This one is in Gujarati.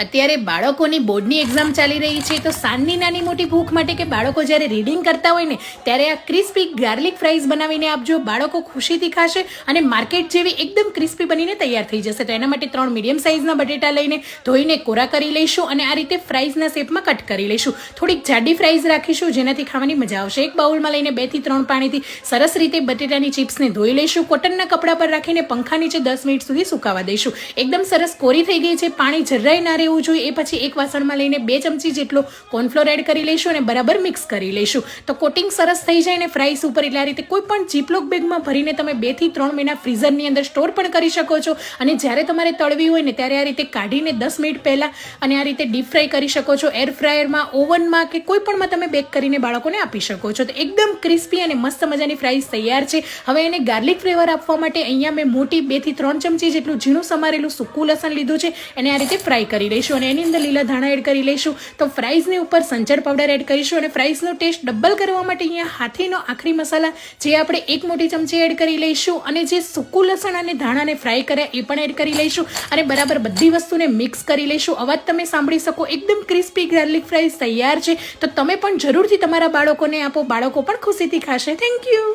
અત્યારે બાળકોની બોર્ડની એક્ઝામ ચાલી રહી છે, તો સાંજની નાની મોટી ભૂખ માટે કે બાળકો જ્યારે રીડિંગ કરતા હોય ને ત્યારે આ ક્રિસ્પી ગાર્લિક ફ્રાઈઝ બનાવીને આપજો. બાળકો ખુશીથી ખાશે અને માર્કેટ જેવી એકદમ ક્રિસ્પી બનીને તૈયાર થઈ જશે. તો એના માટે 3 મીડિયમ સાઇઝના બટેટા લઈને ધોઈને કોરા કરી લઈશું અને આ રીતે ફ્રાઈઝના શેપમાં કટ કરી લઈશું. થોડીક જાડી ફ્રાઈઝ રાખીશું જેનાથી ખાવાની મજા આવશે. એક બાઉલમાં લઈને 2 થી 3 પાણીથી સરસ રીતે બટેટાની ચિપ્સને ધોઈ લઈશું. કોટનના કપડા પર રાખીને પંખા નીચે 10 મિનિટ સુધી સુકાવા દઈશું. એકદમ સરસ કોરી થઈ ગઈ છે, પાણી જરાય ના રહેવું જોઈએ. એ પછી એક વાસણમાં લઈને 2 ચમચી જેટલો કોર્નફ્લોર એડ કરી લઈશું અને બરાબર મિક્સ કરી લઈશું. તો કોટિંગ સરસ થઈ જાય ને ફ્રાઈસ ઉપર, એટલે આ રીતે કોઈ પણ જીપલોક બેગમાં ભરીને તમે 2 થી 3 મહિના ફ્રીઝરની અંદર સ્ટોર પણ કરી શકો છો. અને જ્યારે તમારે તળવી હોય ને ત્યારે આ રીતે કાઢીને 10 મિનિટ પહેલાં અને આ રીતે ડીપ ફ્રાય કરી શકો છો. એર ફ્રાયરમાં, ઓવનમાં કે કોઈ પણમાં તમે બેક કરીને બાળકોને આપી શકો છો. તો એકદમ ક્રિસ્પી અને મસ્ત મજાની ફ્રાઈસ તૈયાર છે. હવે એને ગાર્લિક ફ્લેવર આપવા માટે અહીંયા મેં મોટી 2 થી 3 ચમચી જેટલું ઝીણું સમારેલું સૂકું લસણ લીધું છે. એને આ રીતે ફ્રાય કરી લઈશું અને એની અંદર લીલા ધાણા એડ કરી લઈશું. તો ફ્રાઈઝની ઉપર સંચળ પાવડર એડ કરીશું અને ફ્રાઈઝનો ટેસ્ટ ડબલ કરવા માટે અહીંયા હાથીનો આખરી મસાલા જે આપણે 1 મોટી ચમચી એડ કરી લઈશું અને જે સૂકું લસણ અને ધાણાને ફ્રાય કર્યા એ પણ એડ કરી લઈશું અને બરાબર બધી વસ્તુને મિક્સ કરી લઈશું. અવાજ તમે સાંભળી શકો, એકદમ ક્રિસ્પી ગાર્લિક ફ્રાઈઝ તૈયાર છે. તો તમે પણ જરૂરથી તમારા બાળકોને આપો, બાળકો પણ ખુશીથી ખાશે. Thank you.